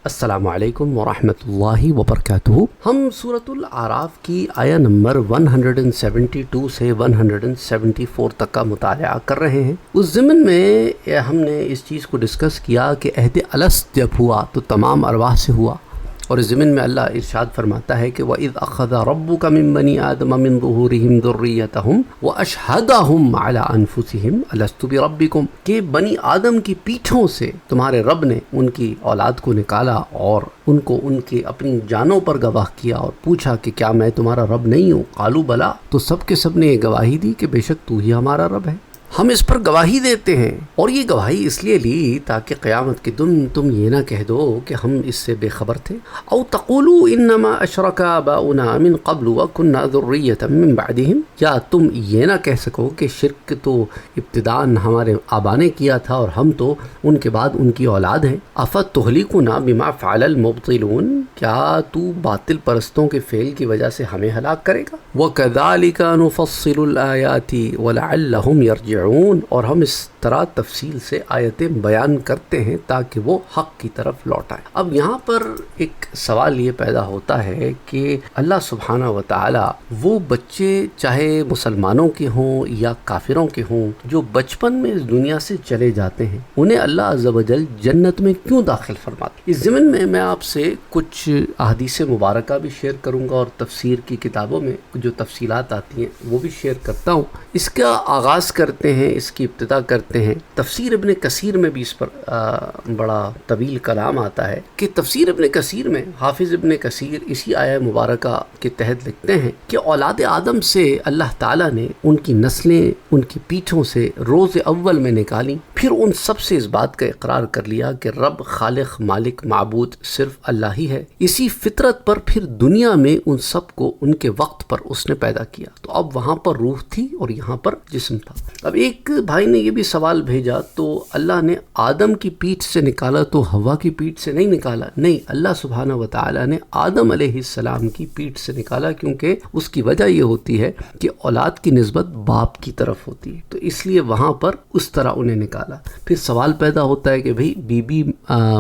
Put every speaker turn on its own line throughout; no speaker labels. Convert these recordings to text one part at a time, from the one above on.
السلام علیکم ورحمۃ اللہ وبرکاتہ۔ ہم سورۃ الاعراف کی آیہ نمبر 172 سے 174 تک کا مطالعہ کر رہے ہیں۔ اس ضمن میں ہم نے اس چیز کو ڈسکس کیا کہ عہد الست جب ہوا تو تمام ارواح سے ہوا، اور اس ضمن میں اللہ ارشاد فرماتا ہے کہ وَإِذْ أَخَذَ رَبُّكَ مِن بَنِي آدَمَ مِن ظُهُورِهِمْ ذُرِّيَّتَهُمْ وَأَشْهَدَهُمْ عَلَىٰ أَنفُسِهِمْ أَلَسْتُ بِرَبِّكُمْ، کہ بنی آدم کی پیٹھوں سے تمہارے رب نے ان کی اولاد کو نکالا اور ان کو ان کے اپنی جانوں پر گواہ کیا اور پوچھا کہ کیا میں تمہارا رب نہیں ہوں؟ قالوا بلا، تو سب کے سب نے یہ گواہی دی کہ بے شک تو ہی ہمارا رب ہے، ہم اس پر گواہی دیتے ہیں۔ اور یہ گواہی اس لیے لی تاکہ قیامت کے دن تم یہ نہ کہہ دو کہ ہم اس سے بے خبر تھے، او تقولوا انما اشرک آباؤنا من قبل وکنا ذریۃ من بعدہم، یا تم یہ نہ کہہ سکو کہ شرک تو ابتداء ہمارے آبا نے کیا تھا اور ہم تو ان کے بعد ان کی اولاد ہیں۔ افتہلکنا بما فعل المبطلون، کیا تو باطل پرستوں کے فعل کی وجہ سے ہمیں ہلاک کرے گا؟ وکذالک نفصل الآیات ولعلہم یرجعون، اور ہم اس طرح تفصیل سے آیتیں بیان کرتے ہیں تاکہ وہ حق کی طرف لوٹائیں۔ اب یہاں پر ایک سوال یہ پیدا ہوتا ہے کہ اللہ سبحانہ و تعالی وہ بچے چاہے مسلمانوں کے ہوں یا کافروں کے ہوں جو بچپن میں اس دنیا سے چلے جاتے ہیں، انہیں اللہ عز و جل جنت میں کیوں داخل فرماتے؟ اس ضمن میں آپ سے کچھ احادیث مبارکہ بھی شیئر کروں گا اور تفسیر کی کتابوں میں جو تفصیلات آتی ہیں وہ بھی شیئر کرتا ہوں۔ اس کا آغاز کرتے ہیں، اس کی ابتدا کرتے ہیں۔ تفسیر ابن کثیر میں بھی اس پر بڑا طویل کلام آتا ہے کہ تفسیر ابن کثیر میں حافظ ابن کثیر اسی آیہ مبارکہ کے تحت لکھتے ہیں کہ اولاد آدم سے اللہ تعالیٰ نے ان کی نسلیں ان کی پیٹھوں سے روز اول میں نکالی، پھر ان سب سے اس بات کا اقرار کر لیا کہ رب خالق مالک معبود صرف اللہ ہی ہے۔ اسی فطرت پر پھر دنیا میں ان سب کو ان کے وقت پر اس نے پیدا کیا، تو اب وہاں پر روح تھی اور یہاں پر جسم تھا۔ اب ایک بھائی نے یہ بھی سوال بھیجا، تو اللہ نے آدم کی پیٹھ سے نکالا تو ہوا کی پیٹھ سے نہیں نکالا؟ نہیں، اللہ سبحانہ و تعالی نے آدم علیہ السلام کی پیٹھ سے نکالا، کیونکہ اس کی وجہ یہ ہوتی ہے کہ اولاد کی نسبت باپ کی طرف ہوتی ہے، تو اس لیے وہاں پر اس طرح انہیں نکالا۔ پھر سوال پیدا ہوتا ہے کہ بھئی بی بی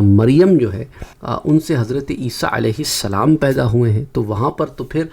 مریم جو ہے ان سے حضرت عیسیٰ علیہ السلام پیدا ہوئے ہیں، تو وہاں پر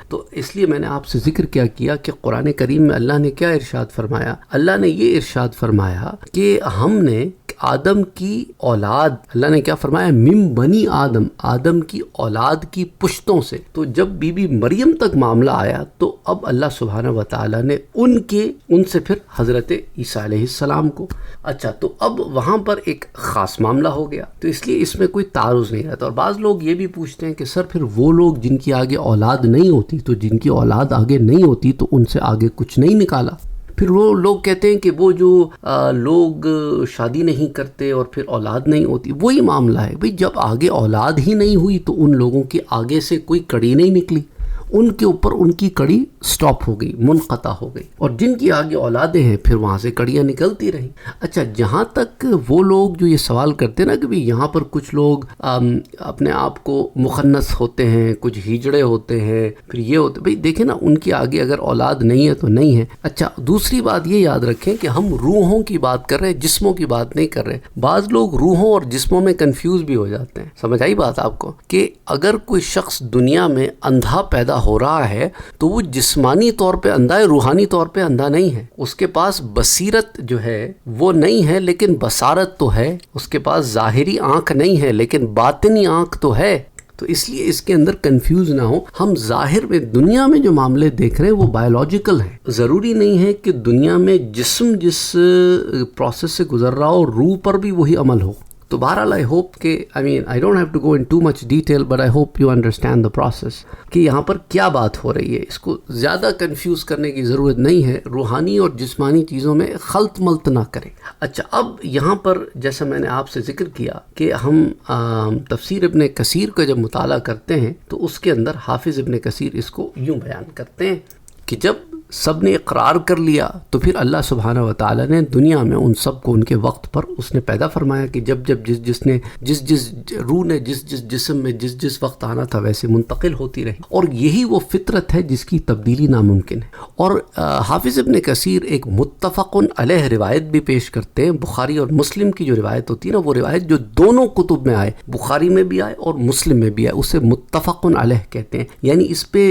تو اس لیے میں نے آپ سے ذکر کیا کہ قرآن کریم میں اللہ نے کیا ارشاد فرمایا؟ اللہ نے یہ ارشاد فرمایا کہ ہم نے آدم کی اولاد، اللہ نے کیا فرمایا؟ من بنی آدم، آدم کی اولاد کی پشتوں سے۔ تو جب بی بی مریم تک معاملہ آیا تو اب اللہ سبحانہ و تعالی نے ان سے پھر حضرت عیسیٰ علیہ السلام کو، اچھا تو اب وہاں پر ایک خاص معاملہ ہو گیا، تو اس لیے اس میں کوئی تعارض نہیں رہتا۔ اور بعض لوگ یہ بھی پوچھتے ہیں کہ سر پھر وہ لوگ جن کی آگے اولاد نہیں ہوتی، تو جن کی اولاد آگے نہیں ہوتی تو ان سے آگے کچھ نہیں نکالا؟ پھر وہ لوگ کہتے ہیں کہ وہ جو لوگ شادی نہیں کرتے اور پھر اولاد نہیں ہوتی، وہی معاملہ ہے۔ بھئی جب آگے اولاد ہی نہیں ہوئی تو ان لوگوں کی آگے سے کوئی کڑی نہیں نکلی، ان کے اوپر ان کی کڑی سٹاپ ہو گئی، منقطع ہو گئی، اور جن کی آگے اولادیں ہیں پھر وہاں سے کڑیاں نکلتی رہیں۔ اچھا، جہاں تک وہ لوگ جو یہ سوال کرتے ہیں نا کہ یہاں پر کچھ لوگ اپنے آپ کو مخنث ہوتے ہیں، کچھ ہجڑے ہوتے ہیں، پھر یہ ہوتے، بھئی دیکھیں نا ان کی آگے اگر اولاد نہیں ہے تو نہیں ہے۔ اچھا، دوسری بات یہ یاد رکھیں کہ ہم روحوں کی بات کر رہے ہیں، جسموں کی بات نہیں کر رہے۔ بعض لوگ روحوں اور جسموں میں کنفیوز بھی ہو جاتے ہیں۔ سمجھ آئی بات آپ کو؟ کہ اگر کوئی شخص دنیا میں اندھا پیدا ہو رہا ہے تو وہ جسمانی طور پہ اندھا ہے، روحانی طور پہ اندھا نہیں ہے۔ اس کے پاس بصیرت جو ہے وہ نہیں ہے لیکن بصارت تو ہے، اس کے پاس ظاہری آنکھ نہیں ہے لیکن باطنی آنکھ تو ہے۔ تو اس لیے اس کے اندر کنفیوز نہ ہو، ہم ظاہر میں دنیا میں جو معاملے دیکھ رہے ہیں وہ بایولوجیکل ہیں، ضروری نہیں ہے کہ دنیا میں جسم جس پروسیس سے گزر رہا ہو روح پر بھی وہی عمل ہو۔ تو بہرحال I hope کہ I don't have to go in too much detail but I hope you understand the process کہ یہاں پر کیا بات ہو رہی ہے۔ اس کو زیادہ کنفیوز کرنے کی ضرورت نہیں ہے، روحانی اور جسمانی چیزوں میں خلط ملط نہ کریں۔ اچھا، اب یہاں پر جیسا میں نے آپ سے ذکر کیا کہ ہم تفسیر ابن کثیر کا جب مطالعہ کرتے ہیں تو اس کے اندر حافظ ابن کثیر اس کو یوں بیان کرتے ہیں کہ جب سب نے اقرار کر لیا تو پھر اللہ سبحانہ و تعالیٰ نے دنیا میں ان سب کو ان کے وقت پر اس نے پیدا فرمایا کہ جب جب جس روح نے جس جسم میں جس وقت آنا تھا ویسے منتقل ہوتی رہی، اور یہی وہ فطرت ہے جس کی تبدیلی ناممکن ہے۔ اور حافظ ابن کثیر ایک متفق علیہ روایت بھی پیش کرتے ہیں، بخاری اور مسلم کی جو روایت ہوتی ہے نا، وہ روایت جو دونوں کتب میں آئے، بخاری میں بھی آئے اور مسلم میں بھی آئے، اسے متفق علیہ کہتے ہیں، یعنی اس پہ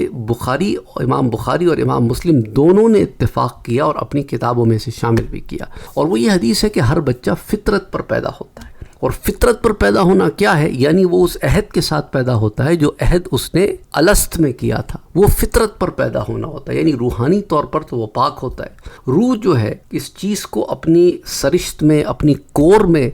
امام بخاری اور امام مسلم دونوں نے اتفاق کیا اور اپنی کتابوں میں سے شامل بھی کیا۔ اور وہ یہ حدیث ہے کہ ہر بچہ فطرت پر پیدا ہوتا ہے، اور فطرت پر پیدا ہونا کیا ہے؟ یعنی وہ اس عہد کے ساتھ پیدا ہوتا ہے جو عہد اس نے الست میں کیا تھا، وہ فطرت پر پیدا ہونا ہوتا ہے، یعنی روحانی طور پر تو وہ پاک ہوتا ہے۔ روح جو ہے اس چیز کو اپنی سرشت میں، اپنی کور میں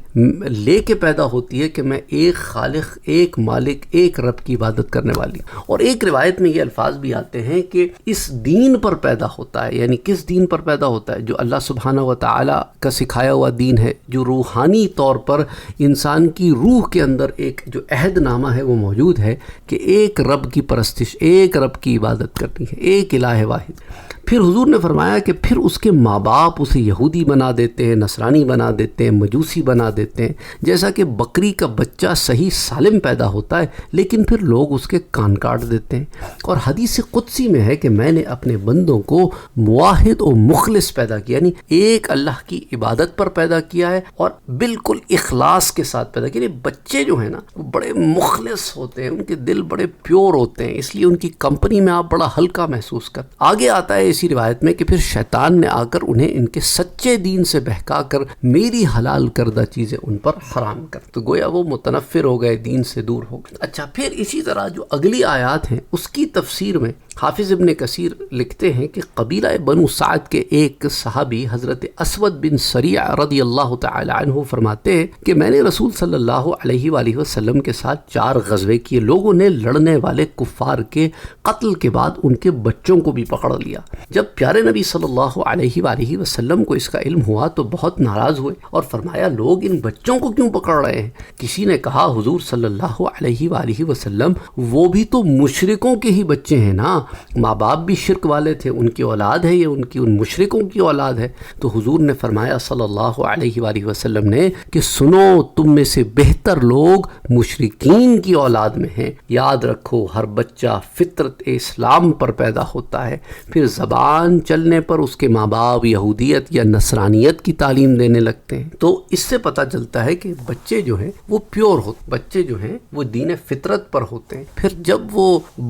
لے کے پیدا ہوتی ہے کہ میں ایک خالق، ایک مالک، ایک رب کی عبادت کرنے والی ہوں۔ اور ایک روایت میں یہ الفاظ بھی آتے ہیں کہ اس دین پر پیدا ہوتا ہے، یعنی کس دین پر پیدا ہوتا ہے؟ جو اللہ سبحانہ و تعالیٰ کا سکھایا ہوا دین ہے، جو روحانی طور پر انسان کی روح کے اندر ایک جو عہد نامہ ہے وہ موجود ہے کہ ایک رب کی پرستش، ایک رب کی عبادت کرنی ہے، ایک الہ واحد۔ پھر حضور نے فرمایا کہ پھر اس کے ماں باپ اسے یہودی بنا دیتے ہیں، نصرانی بنا دیتے ہیں، مجوسی بنا دیتے ہیں، جیسا کہ بکری کا بچہ صحیح سالم پیدا ہوتا ہے لیکن پھر لوگ اس کے کان کاٹ دیتے ہیں۔ اور حدیث قدسی میں ہے کہ میں نے اپنے بندوں کو موحد و مخلص پیدا کیا، یعنی ایک اللہ کی عبادت پر پیدا کیا ہے اور بالکل اخلاص کے ساتھ پیدا کیا۔ یعنی بچے جو ہیں نا وہ بڑے مخلص ہوتے ہیں، ان کے دل بڑے پیور ہوتے ہیں، اس لیے ان کی کمپنی میں آپ بڑا ہلکا محسوس کرتے۔ آگے آتا ہے اسی روایت میں کہ پھر شیطان نے آ کر انہیں ان کے سچے دین سے بہکا کر میری حلال کردہ چیزیں ان پر حرام کر، تو گویا وہ متنفر ہو گئے، دین سے دور ہو گئے۔ اچھا، پھر اسی طرح جو اگلی آیات ہیں اس کی تفسیر میں حافظ ابن کثیر لکھتے ہیں کہ قبیلہ بنو سعد کے ایک صحابی حضرت اسود بن سریع رضی اللہ تعالی عنہ فرماتے ہیں کہ میں نے رسول صلی اللہ علیہ وآلہ وسلم کے ساتھ 4 غزوے کیے، لوگوں نے لڑنے والے کفار کے قتل کے بعد ان کے بچوں کو بھی پکڑ لیا۔ جب پیارے نبی صلی اللہ علیہ وآلہ وسلم کو اس کا علم ہوا تو بہت ناراض ہوئے اور فرمایا لوگ ان بچوں کو کیوں پکڑ رہے ہیں؟ کسی نے کہا حضور صلی اللہ علیہ وآلہ وسلم وہ بھی تو مشرکوں کے ہی بچے ہیں نا، ماں باپ بھی شرک والے تھے، ان کی اولاد ہے، یہ ان مشرکوں کی اولاد ہے۔ تو حضور نے فرمایا صلی اللہ علیہ وآلہ وسلم نے کہ سنو، تم میں سے بہتر لوگ مشرکین کی اولاد میں ہیں۔ یاد رکھو ہر بچہ فطرت اسلام پر پیدا ہوتا ہے، پھر زبان چلنے پر اس کے ماں باپ یہودیت یا نصرانیت کی تعلیم دینے لگتے ہیں۔ تو اس سے پتہ چلتا ہے کہ بچے جو ہیں وہ پیور ہوتے، بچے جو ہیں وہ دین فطرت پر ہوتے ہیں۔ پھر جب وہ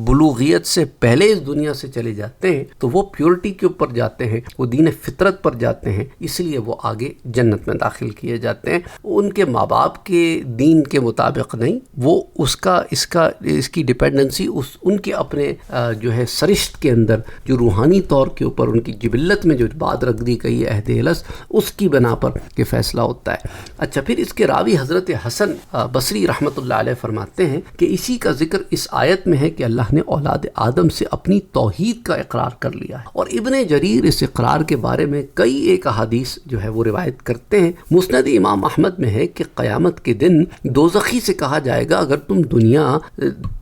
بلوغیت سے پہلے اس دنیا سے چلے جاتے ہیں تو وہ پیورٹی کے اوپر جاتے ہیں، وہ دین فطرت پر جاتے ہیں، اس لیے وہ آگے جنت میں داخل کیے جاتے ہیں۔ ان کے ماں باپ کے دین کے مطابق نہیں، وہ اس کی ڈیپینڈنسی ان کے اپنے جو ہے سرشت کے اندر جو روحانی طور کے اوپر ان کی جبلت میں جو بات رکھ دی گئی ہے عہد الست، اس کی بنا پر یہ فیصلہ ہوتا ہے۔ اچھا، پھر اس کے راوی حضرت حسن بصری رحمۃ اللہ علیہ فرماتے ہیں کہ اسی کا ذکر اس آیت میں ہے کہ اللہ نے اولاد آدم سے اپنی توحید کا اقرار کر لیا ہے۔ اور ابن جریر اس اقرار کے بارے میں کئی ایک احادیث جو ہے وہ روایت کرتے ہیں۔ مسند امام احمد میں ہے کہ قیامت کے دن دوزخی سے کہا جائے گا اگر تم دنیا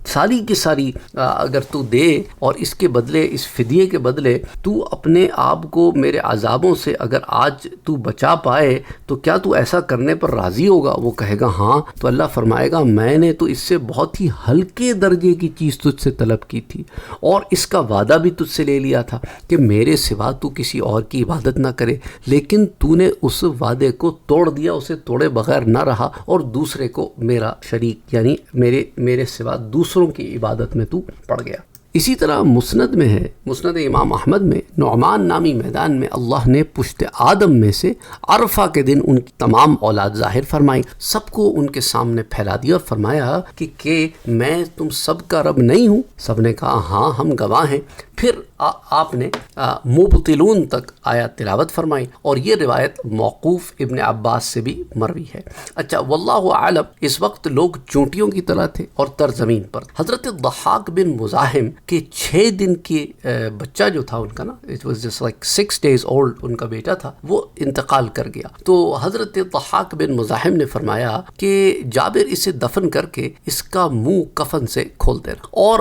ساری کی ساری اگر تو دے اور اس کے بدلے، اس فدیے کے بدلے تو اپنے آپ کو میرے عذابوں سے اگر آج تو بچا پائے تو کیا تو ایسا کرنے پر راضی ہوگا؟ وہ کہے گا ہاں، تو اللہ فرمائے گا میں نے تو اس سے بہت ہی ہلکے درجے کی چیز تجھ سے طلب کی تھی اور اس کا وعدہ بھی تجھ سے لے لیا تھا کہ میرے سوا تو کسی اور کی عبادت نہ کرے، لیکن تو نے اس وعدے کو توڑ دیا، اسے توڑے بغیر نہ رہا اور دوسرے کو میرا شریک یعنی میرے سوا دوسروں کی عبادت میں تو پڑ گیا۔ اسی طرح مسند میں ہے، مسند امام احمد میں نعمان نامی میدان میں اللہ نے پشت آدم میں سے عرفہ کے دن ان کی تمام اولاد ظاہر فرمائی، سب کو ان کے سامنے پھیلا دیا اور فرمایا کہ میں تم سب کا رب نہیں ہوں؟ سب نے کہا ہاں ہم گواہ ہیں۔ پھر آپ نے مبطلون تک آیات تلاوت فرمائی اور یہ روایت موقوف ابن عباس سے بھی مروی ہے۔ اچھا، واللہ اعلم، اس وقت لوگ چونٹیوں کی طرح تھے اور تر زمین پر۔ حضرت ضحاک بن مزاحم کے 6 دن کے بچہ جو تھا ان کا نا، it was just like 6 days old ان کا بیٹا تھا، وہ انتقال کر گیا۔ تو حضرت ضحاک بن مزاحم نے فرمایا کہ جابر اسے دفن کر کے اس کا منہ کفن سے کھول دینا اور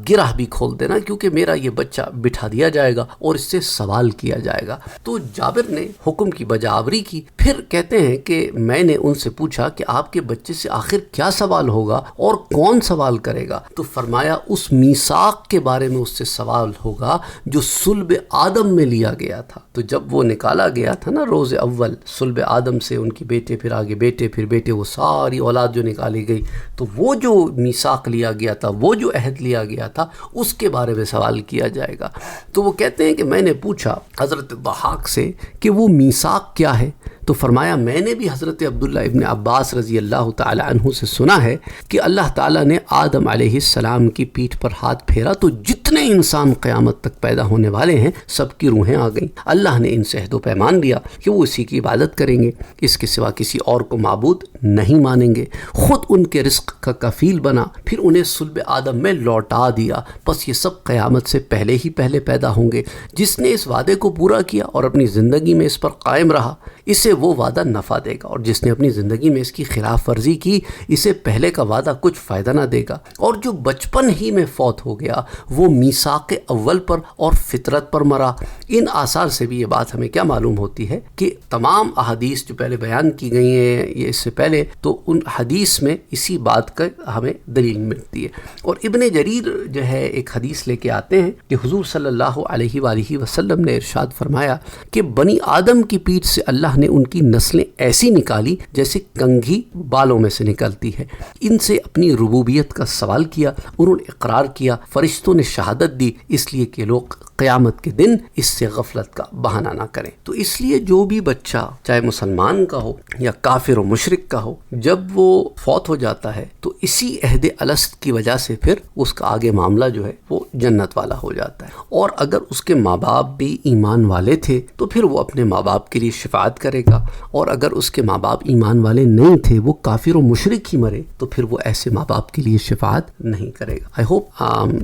گرہ بھی کھول دینا، کیونکہ میرا یہ بچہ بٹھا دیا جائے گا اور اس سے سوال کیا جائے گا۔ تو جابر نے حکم کی بجاوری کی۔ پھر کہتے ہیں کہ میں نے ان سے پوچھا کہ آپ کے بچے سے آخر کیا سوال ہوگا اور کون سوال کرے گا؟ تو فرمایا اس میثاق کے بارے میں اس سے سوال ہوگا جو صلب آدم میں لیا گیا تھا۔ تو جب وہ نکالا گیا تھا نا روز اول صلب آدم سے، ان کی بیٹے، پھر آگے بیٹے، پھر بیٹے، وہ ساری اولاد جو نکالی گئی، تو وہ جو میثاق لیا گیا تھا، وہ جو عہد لیا گیا تھا، اس کے بارے میں سوال کیا جائے گا۔ تو وہ کہتے ہیں کہ میں نے پوچھا حضرت ضحاک سے کہ وہ میثاق کیا ہے؟ تو فرمایا میں نے بھی حضرت عبداللہ ابن عباس رضی اللہ تعالی عنہ سے سنا ہے کہ اللہ تعالیٰ نے آدم علیہ السلام کی پیٹھ پر ہاتھ پھیرا تو جتنے انسان قیامت تک پیدا ہونے والے ہیں سب کی روحیں آ گئیں۔ اللہ نے ان سے عہد و پیمان لیا کہ وہ اسی کی عبادت کریں گے، اس کے سوا کسی اور کو معبود نہیں مانیں گے، خود ان کے رزق کا کفیل بنا، پھر انہیں صلب آدم میں لوٹا دیا۔ بس یہ سب قیامت سے پہلے ہی پہلے پیدا ہوں گے۔ جس نے اس وعدے کو پورا کیا اور اپنی زندگی میں اس پر قائم رہا، اسے وہ وعدہ نفع دے گا، اور جس نے اپنی زندگی میں اس کی خلاف ورزی کی، اسے پہلے کا وعدہ کچھ فائدہ نہ دے گا۔ اور جو بچپن ہی میں فوت ہو گیا وہ میثاق اول پر اور فطرت پر مرا۔ ان آثار سے بھی یہ بات ہمیں کیا معلوم ہوتی ہے کہ تمام احادیث جو پہلے بیان کی گئی ہیں یہ اس سے پہلے، تو ان حدیث میں اسی بات کا ہمیں دلیل ملتی ہے۔ اور ابن جریر جو ہے ایک حدیث لے کے آتے ہیں کہ حضور صلی اللہ علیہ وآلہ وسلم نے ارشاد فرمایا کہ بنی آدم کی پیٹھ سے اللہ نے ان کی نسلیں ایسی نکالی جیسے کنگھی بالوں میں سے نکلتی ہے۔ ان سے اپنی ربوبیت کا سوال کیا، انہوں نے اقرار کیا، فرشتوں نے شہادت دی، اس لیے کہ لوگ قیامت کے دن اس سے غفلت کا بہانہ نہ کریں۔ تو اس لیے جو بھی بچہ چاہے مسلمان کا ہو یا کافر و مشرک کا ہو، جب وہ فوت ہو جاتا ہے تو اسی عہد الست کی وجہ سے پھر اس کا آگے معاملہ جو ہے وہ جنت والا ہو جاتا ہے۔ اور اگر اس کے ماں باپ بھی ایمان والے تھے تو پھر وہ اپنے ماں باپ کے لیے شفاعت کرے گا، اور اگر اس کے ماں باپ ایمان والے نہیں تھے، وہ کافر و مشرک ہی مرے، تو پھر وہ ایسے ماں باپ کے لیے شفاعت نہیں کرے گا۔ I hope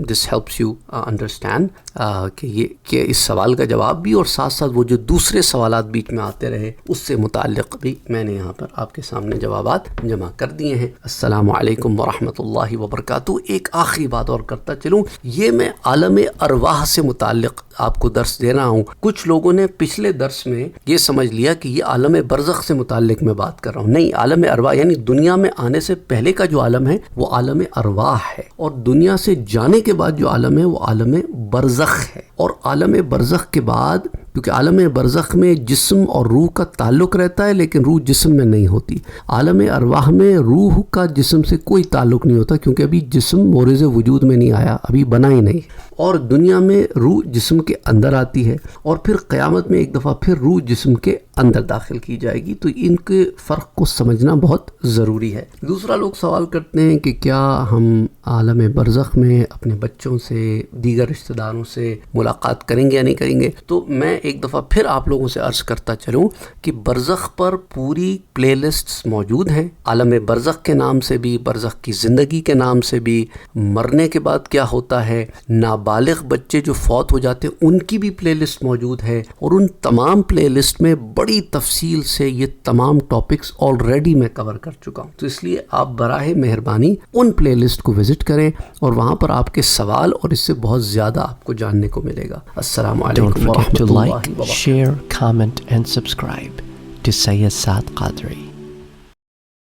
this helps you understand کہ اس سوال کا جواب بھی اور ساتھ ساتھ وہ جو دوسرے سوالات بیچ میں آتے رہے اس سے متعلق بھی میں نے یہاں پر آپ کے سامنے جوابات جمع کر دیے ہیں۔ السلام علیکم ورحمۃ اللہ وبرکاتہ۔ ایک آخری بات اور کرتا چلوں، یہ میں عالم ارواح سے متعلق آپ کو درس دے رہا ہوں۔ کچھ لوگوں نے پچھلے درس میں یہ سمجھ لیا کہ یہ عالم برزخ سے متعلق میں بات کر رہا ہوں۔ نہیں، عالم ارواح یعنی دنیا میں آنے سے پہلے کا جو عالم ہے وہ عالم ارواح ہے، اور دنیا سے جانے کے بعد جو عالم ہے وہ عالم برزخ ہے۔ اور عالم برزخ کے بعد، کیونکہ عالم برزخ میں جسم اور روح کا تعلق رہتا ہے لیکن روح جسم میں نہیں ہوتی، عالم ارواح میں روح کا جسم سے کوئی تعلق نہیں ہوتا، کیونکہ ابھی جسم مورز وجود میں نہیں آیا، ابھی بنا ہی نہیں۔ اور دنیا میں روح جسم کے اندر آتی ہے، اور پھر قیامت میں ایک دفعہ پھر روح جسم کے اندر داخل کی جائے گی۔ تو ان کے فرق کو سمجھنا بہت ضروری ہے۔ دوسرا لوگ سوال کرتے ہیں کہ کیا ہم عالم برزخ میں اپنے بچوں سے، دیگر رشتہ داروں سے ملاقات کریں گے یا نہیں کریں گے؟ تو میں ایک دفعہ پھر آپ لوگوں سے عرض کرتا چلوں کہ برزخ پر پوری پلے لسٹس موجود ہیں، عالم برزخ کے نام سے بھی، برزخ کی زندگی کے نام سے بھی، مرنے کے بعد کیا ہوتا ہے، نابالغ بچے جو فوت ہو جاتے ہیں ان کی بھی پلے لسٹ موجود ہے، اور ان تمام پلے لسٹ میں بڑی تفصیل سے یہ تمام ٹاپکس آلریڈی میں کور کر چکا ہوں۔ تو اس لیے آپ براہ مہربانی ان پلے لسٹ کو وزٹ کریں، اور وہاں پر آپ کے سوال اور اس سے بہت زیادہ آپ کو جاننے کو ملے گا۔ السلام علیکم ورحمۃ اللہ وبرکاتہ۔
Share, comment and subscribe to Sayyid Saad Qadri.